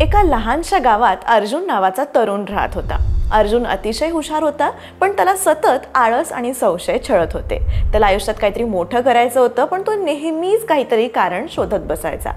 एका लहानशा गावात अर्जुन नावाचा तरुण राहत होता. अर्जुन अतिशय हुशार होता, पण त्याला सतत आळस आणि संशय छळत होते. त्याला आयुष्यात काहीतरी मोठं करायचं होतं, पण तो नेहमीच काहीतरी कारण शोधत बसायचा.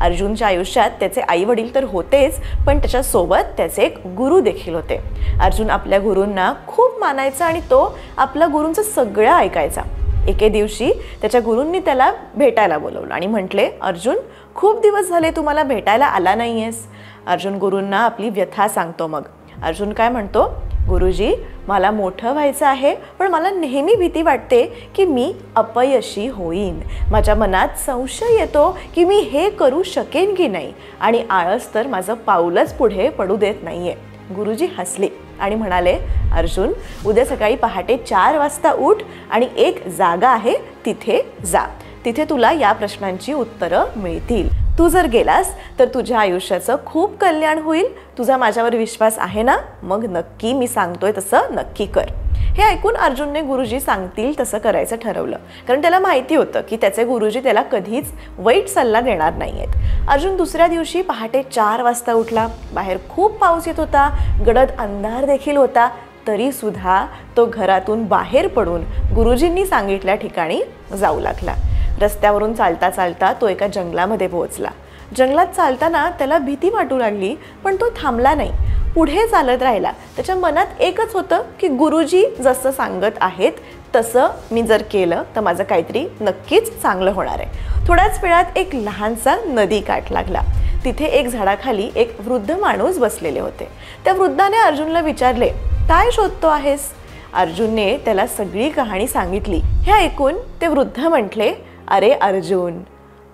अर्जुनच्या आयुष्यात त्याचे आई वडील तर होतेच, पण त्याच्यासोबत त्याचे एक गुरु देखील होते. अर्जुन आपल्या गुरूंना खूप मानायचा आणि तो आपल्या गुरूंचं सगळं ऐकायचा. एके दिवशी त्याच्या गुरूंनी त्याला भेटायला बोलवलं आणि म्हटले, अर्जुन, खूप दिवस झाले तू मला भेटायला आला नाहीयेस. अर्जुन गुरूंना आपली व्यथा सांगतो. मग अर्जुन काय म्हणतो, गुरुजी, मला मोठं व्हायचं आहे, पण मला नेहमी भीती वाटते की मी अपयशी होईन. माझ्या मनात संशय येतो की मी हे करू शकेन की नाही, आणि आळस तर माझं पाऊलच पुढे पडू देत नाहीये. गुरुजी हसले आणि म्हणाले, अर्जुन, उद्या सकाळी पहाटे 4 वाजता उठ आणि एक जागा आहे तिथे जा. तिथे तुला या प्रश्नांची उत्तरं मिळतील. तू जर गेलास तर तुझ्या आयुष्याचं खूप कल्याण होईल. तुझा माझ्यावर विश्वास आहे ना? मग नक्की मी सांगतोय तसं नक्की कर. हे ऐकून अर्जुनने गुरुजी सांगतील तसं करायचं ठरवलं, कारण त्याला माहिती होतं की त्याचे गुरुजी त्याला कधीच वाईट सल्ला देणार नाहीयेत. अर्जुन दुसऱ्या दिवशी पहाटे 4 वाजता उठला. बाहेर खूप पाऊस येत होता, गडद अंधार देखील होता. तरी सुद्धा तो घरातून बाहेर पडून गुरुजींनी सांगितल्या ठिकाणी जाऊ लागला. रस्त्यावरून चालता चालता तो एका जंगलामध्ये पोहोचला. जंगलात चालताना त्याला भीती वाटू लागली, पण तो थांबला नाही, पुढे चालत राहिला. त्याच्या मनात एकच होतं की गुरुजी जसं सांगत आहेत तसं मी जर केलं तर माझं काहीतरी नक्कीच चांगलं होणार आहे. थोड्याच वेळात एक लहानसा नदी काठ लागला. तिथे एक झाडाखाली एक वृद्ध माणूस बसलेले होते. त्या वृद्धाने अर्जुनला विचारले, काय शोधतो आहेस? अर्जुनने त्याला सगळी कहाणी सांगितली. हे ऐकून ते वृद्ध म्हटले, अरे अर्जुन.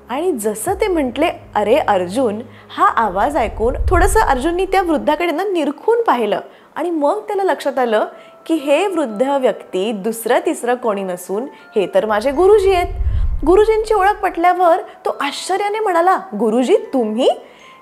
आणि जसं ते म्हटले अरे अर्जुन, हा आवाज ऐकून थोडंसं अर्जुननी त्या वृद्धाकडे निरखून पाहिलं, आणि मग त्याला लक्षात आलं की हे वृद्ध व्यक्ती दुसरं तिसरं कोणी नसून हे तर माझे गुरुजी आहेत. गुरुजींची ओळख पटल्यावर तो आश्चर्याने म्हणाला, गुरुजी तुम्ही?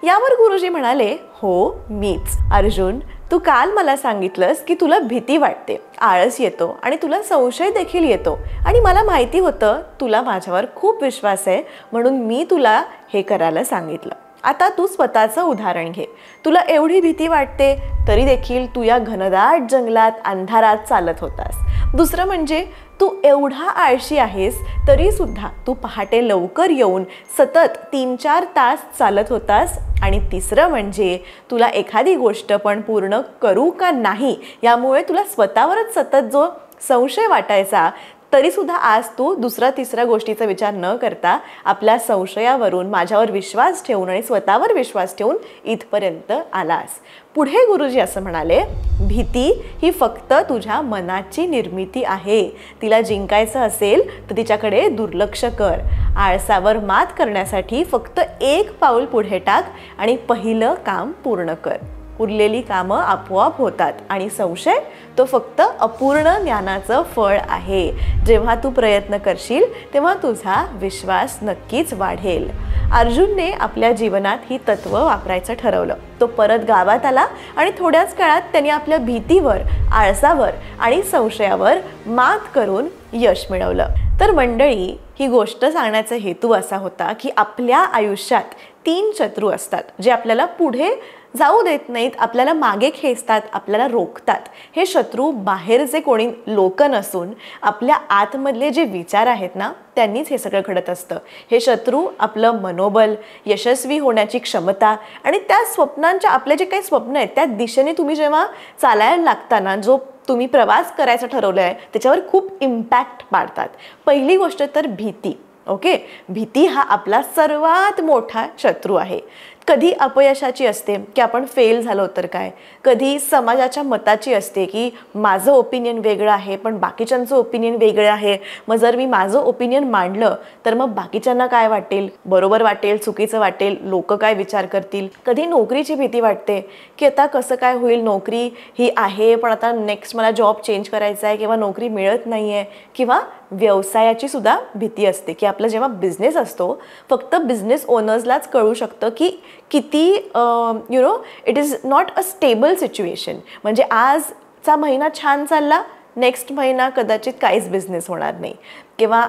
यावर गुरुजी म्हणाले, हो मीच. अर्जुन, तू काल मला सांगितलंस की तुला भीती वाटते, आळस येतो आणि तुला संशय देखील येतो, आणि मला माहिती होतं तुला माझ्यावर खूप विश्वास आहे, म्हणून मी तुला हे करायला सांगितलं. आता तू स्वतःचं उदाहरण घे. तुला एवढी भीती वाटते तरी देखील तू या घनदाट जंगलात अंधारात चालत होतास. दुसरं म्हणजे तू एवढा आळशी आहेस तरी सुद्धा तू पहाटे लवकर येऊन सतत 3-4 तास चालत होतास. आणि तिसरं म्हणजे तुला एखादी गोष्ट पण पूर्ण करू का नाही यामुळे तुला स्वतःवरच सतत जो संशय वाटायचा, तरी सुद्धा आज तू दुसऱ्या तिसऱ्या गोष्टीचा विचार न करता आपल्या संशयावरून माझ्यावर विश्वास ठेवून आणि स्वतःवर विश्वास ठेवून इथपर्यंत आलास. पुढे गुरुजी असं म्हणाले, भीती ही फक्त तुझ्या मनाची निर्मिती आहे. तिला जिंकायचं असेल तर तिच्याकडे दुर्लक्ष कर. आळसावर मात करण्यासाठी फक्त एक पाऊल पुढे टाक आणि पहिलं काम पूर्ण कर. उरलेली कामं आपोआप होतात, आणि संशय तो फक्त अपूर्ण ज्ञानाचं फळ आहे. जेव्हा तू प्रयत्न करशील तेव्हा तुझा विश्वास नक्कीच वाढेल. अर्जुनने आपल्या जीवनात ही तत्त्व वापरायचं ठरवलं. तो परत गावात आला आणि थोड्याच काळात त्यांनी आपल्या भीतीवर, आळसावर आणि संशयावर मात करून यश मिळवलं. तर मंडळी, ही गोष्ट सांगण्याचा हेतू असा होता की आपल्या आयुष्यात 3 शत्रू असतात जे आपल्याला पुढे जाऊ देत नाहीत, आपल्याला मागे खेचतात, आपल्याला रोखतात. हे शत्रू बाहेरचे कोणी लोक नसून आपल्या आतमधले जे विचार आहेत ना, त्यांनीच हे सगळं घडत असतं. हे शत्रू आपलं मनोबल, यशस्वी होण्याची क्षमता आणि त्या स्वप्नांच्या, आपले जे काही स्वप्न आहेत त्या दिशेने तुम्ही जेव्हा चालायला लागताना जो तुम्ही प्रवास करायचा ठरवलं आहे त्याच्यावर खूप इम्पॅक्ट पाडतात. पहिली गोष्ट तर भीती. ओके, भीती हा आपला सर्वात मोठा शत्रू आहे. कधी अपयशाची असते की आपण फेल झालो तर काय, कधी समाजाच्या मताची असते की माझं ओपिनियन वेगळं आहे पण बाकीच्यांचं ओपिनियन वेगळं आहे, मग जर मी माझं ओपिनियन मांडलं तर मग बाकीच्यांना काय वाटेल, बरोबर वाटेल, चुकीचं वाटेल, लोक काय विचार करतील. कधी नोकरीची भीती वाटते की आता कसं काय होईल, नोकरी ही आहे पण आता नेक्स्ट मला जॉब चेंज करायचा आहे किंवा नोकरी मिळत नाही आहे. किंवा व्यवसायाची सुद्धा भीती असते की आपला जेव्हा बिझनेस असतो फक्त बिझनेस ओनर्सलाच कळू शकतं की किती it is not a stable situation. म्हणजे आजचा महिना छान चालला नेक्स्ट महिना कदाचित काहीच बिझनेस होणार नाही, किंवा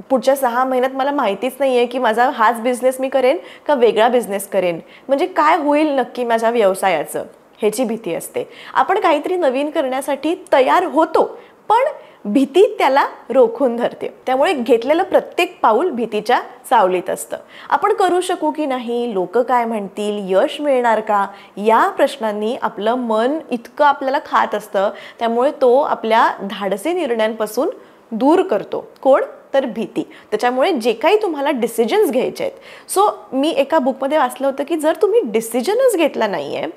पुढच्या 6 महिन्यात मला माहितीच नाही आहे की माझा हाच बिझनेस मी करेन का वेगळा बिझनेस करेन, म्हणजे काय होईल नक्की माझ्या व्यवसायाचं, ह्याची भीती असते. आपण काहीतरी नवीन करण्यासाठी तयार होतो, पण भीती त्याला रोखून धरते. त्यामुळे घेतलेलं प्रत्येक पाऊल भीतीच्या सावलीत असतं. आपण करू शकू की नाही, लोक काय म्हणतील, यश मिळणार का, या प्रश्नांनी आपलं मन इतकं आपल्याला खात असतं. त्यामुळे तो आपल्या धाडसी निर्णयांपासून दूर करतो. कोण? तर भीती. त्याच्यामुळे जे काही तुम्हाला डिसिजन्स घ्यायचे आहेत, सो मी एका बुकमध्ये वाचलं होतं की जर तुम्ही डिसिजनच घेतला नाही आहे,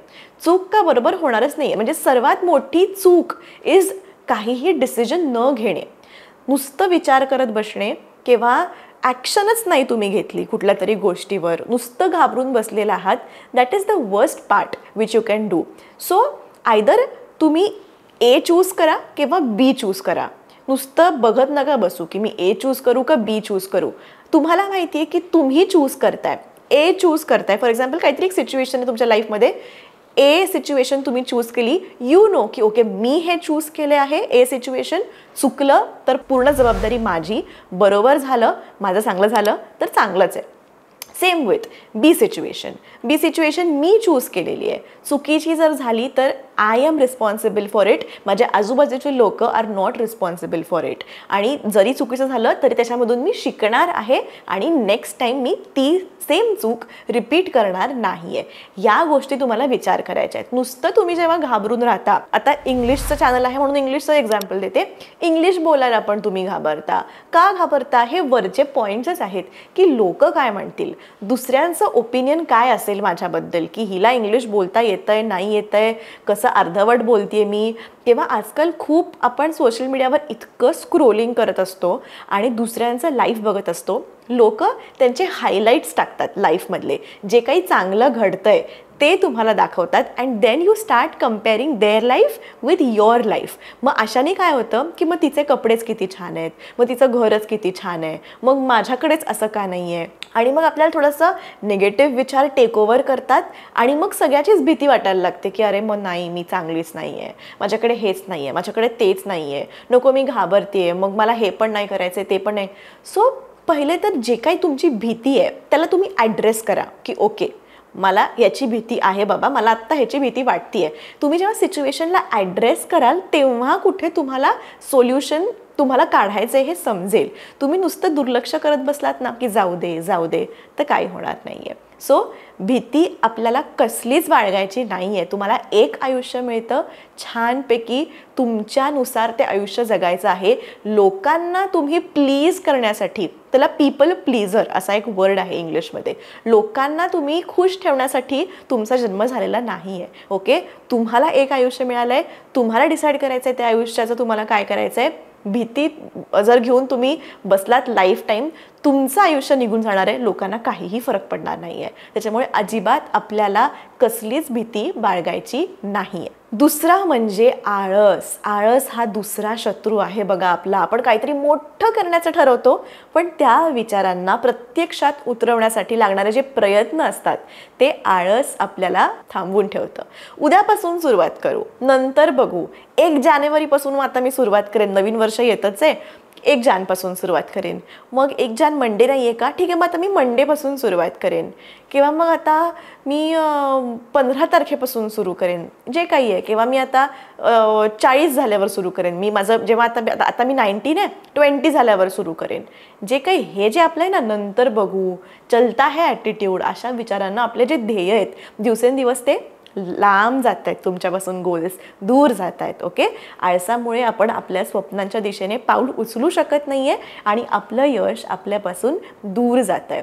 चूक का बरोबर होणारच नाही आहे. म्हणजे सर्वात मोठी चूक इज काहीही डिसिजन न घेणे, नुसतं विचार करत बसणे, किंवा ॲक्शनच नाही तुम्ही घेतली कुठल्या तरी गोष्टीवर, नुसतं घाबरून बसलेला आहात. That is the worst part which you can do. So either तुम्ही ए चूज करा किंवा बी चूज करा. नुसतं बघत नका बसू की मी ए चूज करू का बी चूज करू. तुम्हाला माहिती आहे की तुम्ही चूज करताय, ए चूज करताय. फॉर एक्झाम्पल काहीतरी एक सिच्युएशन आहे तुमच्या लाईफमध्ये, ए सिच्युएशन तुम्ही चूज केली, यू नो की ओके मी हे चूज केले आहे, ए सिच्युएशन, चुकलं तर पूर्ण जबाबदारी माझी, बरोबर झालं, माझं चांगलं झालं तर चांगलंच आहे. Same with B situation. B situation मी चूज केलेली आहे, चुकीची जर झाली तर I am responsible for it, माझ्या आजूबाजूचे लोक are not responsible for it. आणि जरी चुकीचं झालं तरी त्याच्यामधून मी शिकणार आहे आणि नेक्स्ट टाईम मी ती सेम चूक रिपीट करणार नाही आहे. या गोष्टी तुम्हाला विचार करायच्या आहेत. नुसतं तुम्ही जेव्हा घाबरून राहता, आता इंग्लिशचं चॅनल आहे म्हणून इंग्लिशचं एक्झाम्पल देते, इंग्लिश बोलायला पण तुम्ही घाबरता. का घाबरता? हे वरचे पॉईंट्सच आहेत की लोक काय म्हणतील, दुसऱ्यांचं ओपिनियन काय असेल माझ्याबद्दल, की हिला इंग्लिश बोलता येतंय नाही येतंय, कसं अर्धवट बोलतेय मी. तेव्हा आजकाल खूप आपण सोशल मीडियावर इतकं स्क्रोलिंग करत असतो आणि दुसऱ्यांचं लाईफ बघत असतो. लोक त्यांचे हायलाईट्स टाकतात लाईफमधले, जे काही चांगलं घडतंय ते तुम्हाला दाखवतात, and then you start comparing their life with your life. मग अशाने काय होतं की मग तिचे कपडेच किती छान आहेत, मग तिचं घरच किती छान आहे, मग माझ्याकडेच असं का नाही आहे. आणि मग आपल्याला थोडंसं निगेटिव्ह विचार टेक ओव्हर करतात आणि मग सगळ्याचीच भीती वाटायला लागते की अरे मग नाही, मी चांगलीच नाही आहे, माझ्याकडे हेच नाही आहे, माझ्याकडे तेच नाही आहे, नको मी घाबरते आहे, मग मला हे पण नाही करायचं आहे, ते पण नाही. सो पहिले तर जे काही तुमची भीती आहे त्याला तुम्ही ॲड्रेस करा की ओके मला याची भीती आहे बाबा, मला आत्ता ह्याची भीती वाटते आहे. तुम्ही जेव्हा सिच्युएशनला ॲड्रेस कराल तेव्हा कुठे तुम्हाला सोल्युशन तुम्हाला काढायचं आहे हे समजेल. तुम्ही नुसतं दुर्लक्ष करत बसलात ना की जाऊ दे जाऊ दे, तर काही होणार नाही आहे. सो भीती आपल्याला कसलीच बाळगायची नाही आहे. तुम्हाला एक आयुष्य मिळतं, छानपैकी तुमच्यानुसार ते आयुष्य जगायचं आहे. लोकांना तुम्ही प्लीज करण्यासाठी, त्याला पीपल प्लीजर असा एक वर्ड आहे इंग्लिशमध्ये, लोकांना तुम्ही खुश ठेवण्यासाठी तुमचा जन्म झालेला नाही आहे. ओके, तुम्हाला एक आयुष्य मिळालं आहे, तुम्हाला डिसाईड करायचं आहे त्या आयुष्याचं तुम्हाला काय करायचं आहे. भीती जर घेऊन तुम्ही बसलात लाईफ टाईम, तुमचं आयुष्य निघून जाणार आहे, लोकांना काहीही फरक पडणार नाही आहे. त्याच्यामुळे अजिबात आपल्याला कसलीच भीती बाळगायची नाही आहे. दुसरा म्हणजे आळस. आळस हा दुसरा शत्रू आहे बघा आपला. आपण काहीतरी मोठं करण्याचं ठरवतो, पण त्या विचारांना प्रत्यक्षात उतरवण्यासाठी लागणारे जे प्रयत्न असतात ते आळस आपल्याला थांबवून ठेवतं. उद्यापासून सुरुवात करू, नंतर बघू, 1 जानेवारीपासून आता मी सुरुवात करेन, नवीन वर्ष येतच आहे, 1 जानेपासून सुरुवात करेन. मग 1 जान मंडे नाही आहे का, ठीक आहे, मग आता मी मंडेपासून सुरुवात करेन, किंवा मग आता मी 15 तारखेपासून सुरू करेन, जे काही आहे, किंवा मी आता 40 झाल्यावर सुरू करेन, मी माझं जेव्हा आता मी 19 आहे, 20 झाल्यावर सुरू करेन, जे काही. हे जे आपलं आहे ना, नंतर बघू, चलता है ॲटिट्यूड, अशा विचारांना आपले जे ध्येय आहेत दिवसेंदिवस ते लांब जात आहेत, तुमच्यापासून गोल्स दूर जात आहेत. ओके, आळसामुळे आपण आपल्या स्वप्नांच्या दिशेने पाऊल उचलू शकत नाही आहे आणि आपलं यश आपल्यापासून दूर जात आहे.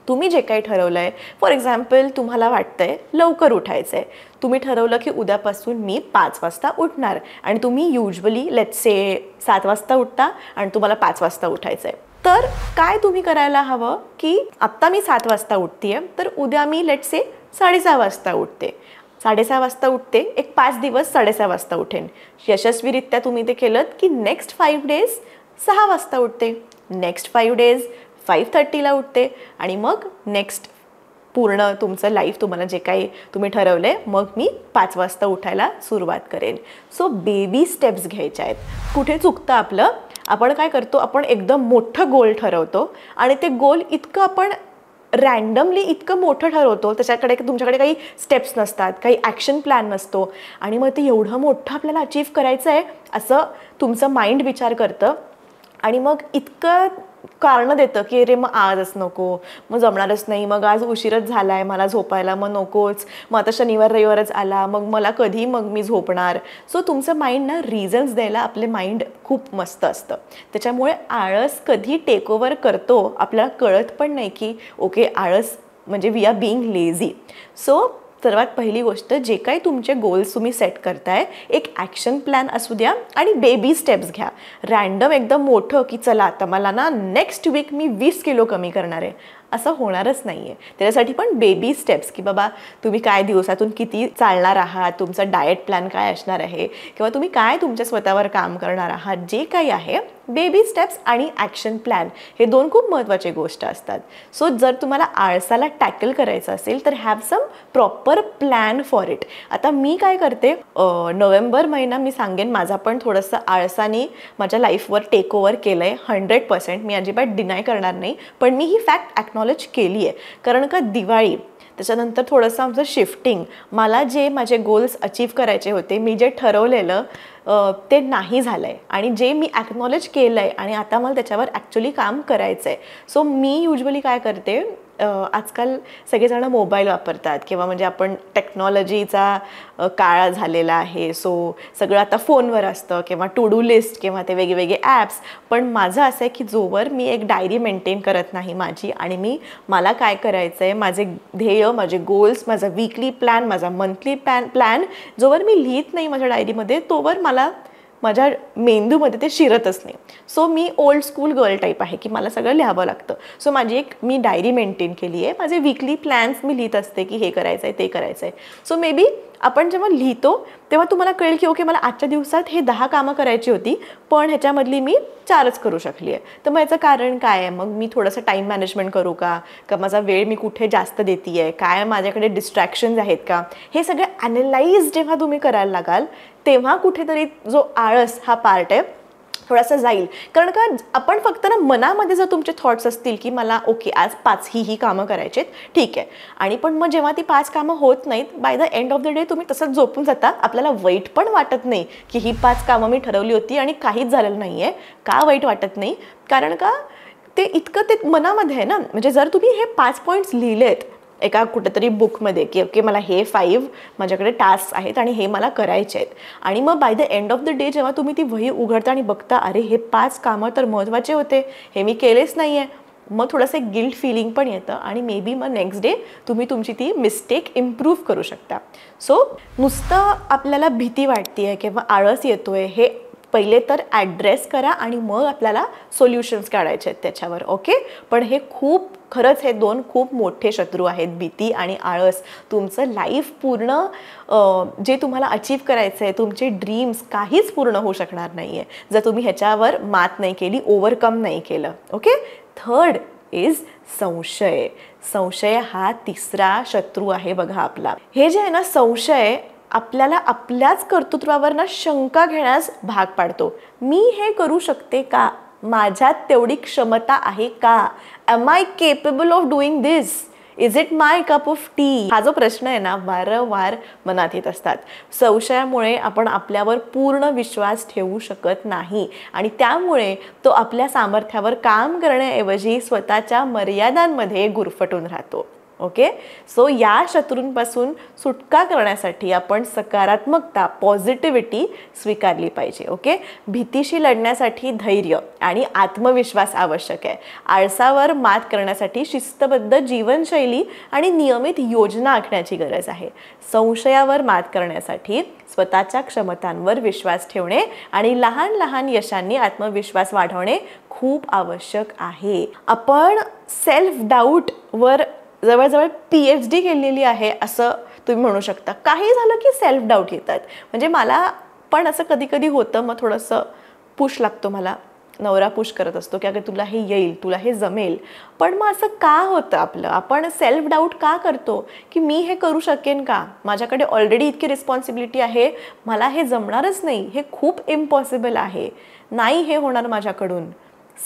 तुम्ही जे काही ठरवलं आहे, फॉर एक्झाम्पल तुम्हाला वाटतं आहे लवकर उठायचं आहे, तुम्ही ठरवलं की उद्यापासून मी 5 वाजता उठणार, आणि तुम्ही युजली लेट्स से 7 वाजता उठता आणि तुम्हाला 5 वाजता उठायचं आहे. तर काय तुम्ही करायला हवं की आत्ता मी 7 वाजता उठते आहे, तर उद्या मी लेट्स से 6:30 वाजता उठते, 6:30 वाजता उठते, एक 5 दिवस 6:30 वाजता उठेन. यशस्वीरित्या तुम्ही ते केलं की नेक्स्ट 5 डेज 6 वाजता उठते, नेक्स्ट 5 डेज 5:30ला उठते, आणि मग नेक्स्ट पूर्ण तुमचं लाईफ तुम्हाला जे काही तुम्ही ठरवलंय मग मी 5 वाजता उठायला सुरुवात करेन. सो बेबी स्टेप्स घ्यायच्या आहेत. कुठे चुकतं आपलं, आपण काय करतो, आपण एकदम मोठं गोल ठरवतो आणि ते गोल इतकं आपण रँडमली इतकं मोठं ठरवतो, त्याच्याकडे तुमच्याकडे काही स्टेप्स नसतात, काही ॲक्शन प्लॅन नसतो आणि मग ते एवढं मोठं आपल्याला अचीव करायचं आहे असं तुमचं माइंड विचार करतं आणि मग इतकं कारणं देतं की अरे मग आजच नको, मग जमणारच नाही, मग आज उशीरच झाला आहे मला झोपायला, मग नकोच, मग आता शनिवार रविवारच आला, मग मला कधी मग मी झोपणार. सो तुमचं माइंड ना रिझन्स द्यायला आपले माइंड खूप मस्त असतं. त्याच्यामुळे आळस कधी टेक ओव्हर करतो आपल्याला कळत पण नाही की ओके आळस म्हणजे we are being lazy. So सर्वात पहिली गोष्ट, जे काही तुमचे गोल्स तुम्ही सेट करताय एक ॲक्शन प्लॅन असू द्या आणि बेबी स्टेप्स घ्या. रँडम एकदम मोठं की चला आता मला ना नेक्स्ट वीक मी 20 किलो कमी करणार आहे असं होणारच नाही आहे. त्याच्यासाठी पण बेबी स्टेप्स की बाबा तुम्ही काय दिवसातून किती चालणार आहात, तुमचा डाएट प्लॅन काय असणार आहे किंवा तुम्ही काय तुमच्या स्वतःवर काम करणार आहात, जे काही आहे बेबी स्टेप्स आणि ॲक्शन प्लॅन हे 2 खूप महत्त्वाचे गोष्ट असतात. सो जर तुम्हाला आळसाला टॅकल करायचं असेल तर have some proper plan for it. आता मी काय करते, नोव्हेंबर महिना मी सांगेन माझा पण थोडंसं आळसाने माझ्या लाईफवर टेक ओव्हर केलं आहे 100%. मी अजिबात डिनाय करणार नाही, पण मी ही फॅक्ट ॲक्नॉलेज केली आहे. कारण का दिवाळी त्याच्यानंतर थोडंसं आमचं शिफ्टिंग, मला जे माझे गोल्स अचीव करायचे होते, मी जे ठरवलेलं ते नाही झालं आहे आणि जे मी ॲक्नॉलेज केलं आहे आणि आता मला त्याच्यावर ॲक्च्युली काम करायचं आहे. सो मी युजली काय करते, आजकाल सगळेजण मोबाईल वापरतात किंवा म्हणजे आपण टेक्नॉलॉजीचा काळ झालेला आहे. सो सगळं आता फोनवर असतं किंवा टू डू लिस्ट किंवा ते वेगवेगळे ॲप्स. पण माझं असं आहे की जोवर मी एक डायरी मेंटेन करत नाही माझी आणि मला काय करायचं आहे, माझे ध्येय, माझे गोल्स, माझा वीकली प्लॅन, माझा मंथली प्लॅन जोवर मी लिहित नाही माझ्या डायरीमध्ये तोवर मला माझ्या मेंदूमध्ये ते शिरतच नाही. सो मी ओल्ड स्कूल गर्ल टाईप आहे की मला सगळं लिहावं लागतं. सो माझी मी डायरी मेंटेन केली आहे. माझे वीकली प्लॅन्स मी लिहित असते की हे करायचं आहे ते करायचं आहे. सो मे बी आपण जेव्हा लिहितो तेव्हा तुम्हाला कळेल की ओके मला आजच्या दिवसात हे 10 कामं करायची होती पण ह्याच्यामधली मी 4च करू शकली आहे. तर मग याचं कारण काय आहे, मग मी थोडंसं टाईम मॅनेजमेंट करू का माझा वेळ मी कुठे जास्त देते आहे, काय माझ्याकडे डिस्ट्रॅक्शन्स आहेत का, हे सगळे ॲनालाइज जेव्हा तुम्ही करायला लागाल तेव्हा कुठेतरी जो आळस हा पार्ट आहे थोडासा जाईल. कारण का आपण फक्त ना मनामध्ये जर तुमचे थॉट्स असतील की मला ओके आज 5 ही कामं करायची आहेत, ठीक आहे, आणि पण मग जेव्हा ती 5 कामं होत नाहीत by the end of the day तुम्ही तसंच झोपून जाता. आपल्याला वाईट पण वाटत नाही की ही 5 कामं मी ठरवली होती आणि काहीच झालेलं नाही आहे. का वाईट वाटत नाही, कारण का ते इतकं ते मनामध्ये आहे ना. म्हणजे जर तुम्ही हे 5 पॉईंट्स लिहिलेत एका कुठेतरी बुकमध्ये की ओके मला हे 5 माझ्याकडे टास्क आहेत आणि हे मला करायचे आहेत, आणि मग by the end of the day जेव्हा तुम्ही ती वही उघडता आणि बघता अरे हे 5 कामं तर महत्त्वाचे होते, हे मी केलेच नाही आहे, मग थोडंसं एक गिल्ट फिलिंग पण येतं आणि मे बी मग नेक्स्ट डे तुम्ही तुमची ती मिस्टेक इम्प्रूव्ह करू शकता. सो नुसतं आपल्याला भीती वाटते आहे किंवा आळस येतो आहे हे पहिले तर ॲड्रेस करा आणि मग आपल्याला सोल्युशन्स काढायचे आहेत त्याच्यावर. ओके, पण हे खरंच हे 2 खूप मोठे शत्रू आहेत, भीती आणि आळस. तुमचं लाईफ पूर्ण जे तुम्हाला अचीव करायचं आहे, तुमचे ड्रीम्स काहीच पूर्ण होऊ शकणार नाही आहे जर तुम्ही ह्याच्यावर मात नाही केली, ओव्हरकम नाही केलं. ओके, थर्ड इज संशय. संशय हा 3रा शत्रू आहे बघा आपला. हे जे आहे ना संशय आपल्याला आपल्याच कर्तृत्वावर ना शंका घेण्यास भाग पाडतो. मी हे करू शकते का, माझ्यात तेवढी क्षमता आहे का, am I capable of doing this, is it my cup of tea, हा जो प्रश्न आहे ना वारंवार मनात येत असतात. संशयामुळे आपण आपल्यावर पूर्ण विश्वास ठेवू शकत नाही आणि त्यामुळे तो आपल्या सामर्थ्यावर काम करण्याऐवजी स्वतःच्या मर्यादांमध्ये गुरफटून राहतो. ओके, सो या शत्रूंपासून सुटका करण्यासाठी आपण सकारात्मकता, पॉझिटिव्हिटी स्वीकारली पाहिजे. ओके, भीतीशी लढण्यासाठी धैर्य आणि आत्मविश्वास आवश्यक आहे. आळसावर मात करण्यासाठी शिस्तबद्ध जीवनशैली आणि नियमित योजना आखण्याची गरज आहे. संशयावर मात करण्यासाठी स्वतःच्या क्षमतांवर विश्वास ठेवणे आणि लहान लहान यशांनी आत्मविश्वास वाढवणे खूप आवश्यक आहे. आपण सेल्फ डाऊटवर जवळजवळ PhD केलेली आहे असं तुम्ही म्हणू शकता. काही झालं की सेल्फ डाऊट येतात. म्हणजे मला पण असं कधी कधी होतं, मग थोडंसं पुश लागतो मला, नवरा पुश करत असतो की अगं तुला हे येईल, तुला हे जमेल. पण मग असं का होतं आपलं? आपण सेल्फ डाऊट का करतो की मी हे करू शकेन का? माझ्याकडे ऑलरेडी इतकी रिस्पॉन्सिबिलिटी आहे, मला हे जमणारच नाही, हे खूप इम्पॉसिबल आहे, नाही हे होणार माझ्याकडून.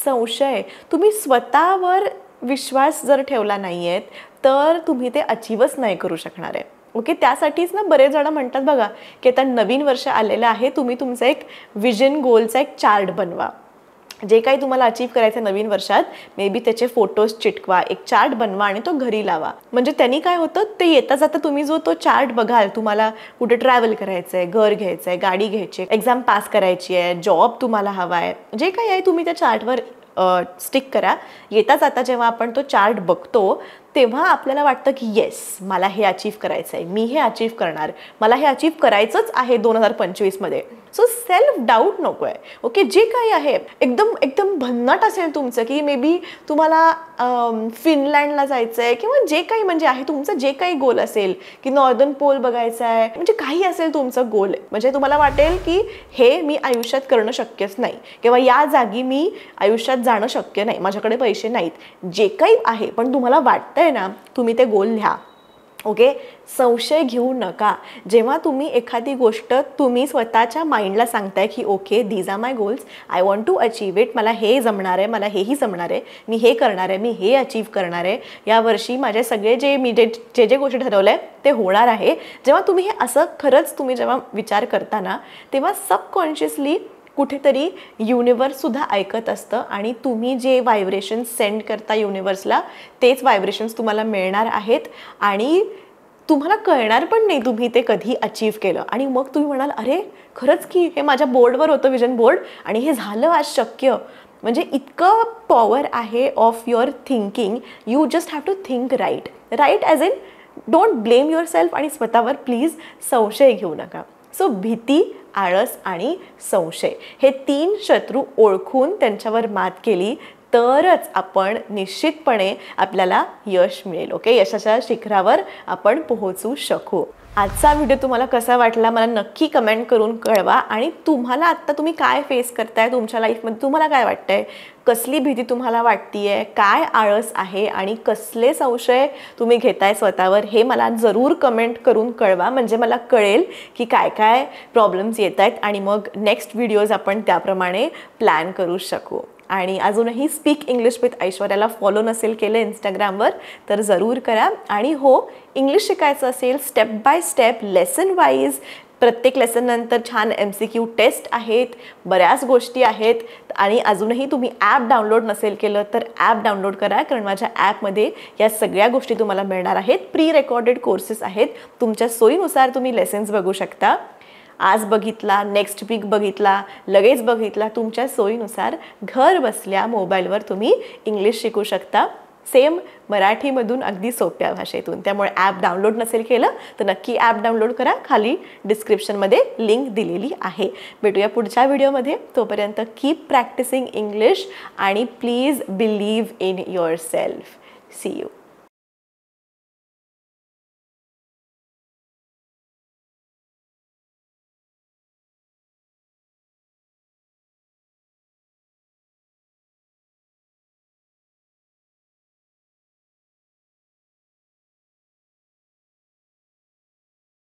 संशय. तुम्ही स्वतःवर विश्वास जर ठेवला नाही आहेत तर तुम्ही ते अचीवच नाही करू शकणार आहे. ओके, त्यासाठीच ना बरेच जण म्हणतात बघा की आता नवीन वर्ष आलेलं आहे, तुम्ही तुमचं एक विजन गोलचा एक चार्ट बनवा. जे काही तुम्हाला अचीव करायचं नवीन वर्षात मे बी त्याचे फोटोज चिटकवा, एक चार्ट बनवा आणि तो घरी लावा. म्हणजे त्यांनी काय होतं, ते येता जाता तुम्ही जो तो चार्ट बघाल, तुम्हाला कुठे ट्रॅव्हल करायचं आहे, घर घ्यायचं आहे, गाडी घ्यायची आहे, एक्झाम पास करायची आहे, जॉब तुम्हाला हवा आहे, जे काही आहे तुम्ही त्या चार्टवर स्टिक करा. येता जाता जेव्हा आपण तो चार्ट बघतो तेव्हा आपल्याला वाटतं की येस, मला हे अचीव करायचं आहे, मी हे अचीव करणार, मला हे अचीव करायचंच आहे 2025 मध्ये. सो सेल्फ डाऊट नको आहे. ओके, जे काही आहे एकदम एकदम भन्नाट असेल तुमचं की मे बी तुम्हाला फिनलँडला जायचं आहे किंवा जे काही म्हणजे आहे तुमचं, जे काही गोल असेल की नॉर्दर्न पोल बघायचं आहे, म्हणजे काही असेल तुमचं गोल, म्हणजे तुम्हाला वाटेल की हे मी आयुष्यात करणं शक्यच नाही किंवा या जागी मी आयुष्यात जाणं शक्य नाही, माझ्याकडे पैसे नाहीत, जे काही आहे पण तुम्हाला वाटतंय ना, तुम्ही ते गोल लिहा. ओके, संशय घेऊ नका. जेव्हा तुम्ही एखादी गोष्ट तुम्ही स्वतःच्या माइंडला सांगताय की okay these are my goals, I want to achieve it, मला हे जमणार आहे, मला हेही जमणार आहे, मी हे करणार आहे, मी हे अचीव करणार आहे, यावर्षी माझे सगळे जे मी जे गोष्टी ठरवलं आहे ते होणार आहे. जेव्हा तुम्ही हे असं खरंच तुम्ही जेव्हा विचार करता ना, तेव्हा सबकॉन्शियसली कुठेतरी युनिवर्ससुद्धा ऐकत असतं आणि तुम्ही जे व्हायब्रेशन्स सेंड करता युनिवर्सला तेच व्हायब्रेशन्स तुम्हाला मिळणार आहेत आणि तुम्हाला कळणार पण नाही तुम्ही ते कधी अचीव केलं. आणि मग तुम्ही म्हणाल अरे खरंच की हे माझ्या बोर्डवर होतं, विजन बोर्ड, आणि हे झालं आज शक्य. म्हणजे इतकं पॉवर आहे of your thinking. You just have to think right. Right as in don't blame yourself आणि स्वतःवर प्लीज संशय घेऊ नका. सो भीती, आळस आणि संशय हे 3 शत्रू ओळखून त्यांच्यावर मात केली तरच आपण निश्चितपणे आपल्याला यश मिळेल. ओके, यशाच्या शिखरावर आपण पोहोचू शकू. आजचा व्हिडिओ तुम्हाला कसा वाटला मला नक्की कमेंट करून कळवा. आणि तुम्हाला आत्ता तुम्ही काय फेस करताय तुमच्या लाईफमध्ये, तुम्हाला काय वाटतंय, कसली भीती तुम्हाला वाटतीये, काय आळस आहे आणि कसले संशय तुम्ही घेताय स्वतःवर, हे मला जरूर कमेंट करून कळवा. म्हणजे मला कळेल की काय काय प्रॉब्लेम्स येत आहेत आणि मग नेक्स्ट व्हिडिओज आपण त्याप्रमाणे प्लॅन करू शकू. आणि अजूनही स्पीक इंग्लिश विथ ऐश्वर्याला फॉलो नसेल केलं इंस्टाग्रामवर तर जरूर करा. आणि हो, इंग्लिश शिकायचं असेल step by step lesson wise, प्रत्येक लेसन नंतर छान MCQ टेस्ट आहेत, बऱ्याच गोष्टी आहेत. आणि अजूनही तुम्ही ॲप डाउनलोड नसेल केलं तर ॲप डाउनलोड करा, कारण माझ्या ॲपमध्ये या सगळ्या गोष्टी तुम्हाला मिळणार आहेत. प्री रेकॉर्डेड कोर्सेस आहेत, तुमच्या सोयीनुसार तुम्ही लेसन्स बघू शकता. आज बघितला, नेक्स्ट वीक बघितला, लगेच बघितला, तुमच्या सोयीनुसार घर बसल्या मोबाईलवर तुम्ही इंग्लिश शिकू शकता, सेम मराठीमधून अगदी सोप्या भाषेतून. त्यामुळे ॲप डाउनलोड नसेल केलं तर नक्की ॲप डाउनलोड करा, खाली डिस्क्रिप्शनमध्ये लिंक दिलेली आहे. भेटूया पुढच्या व्हिडिओमध्ये. तोपर्यंत कीप प्रॅक्टिसिंग इंग्लिश आणि please believe in yourself. See you.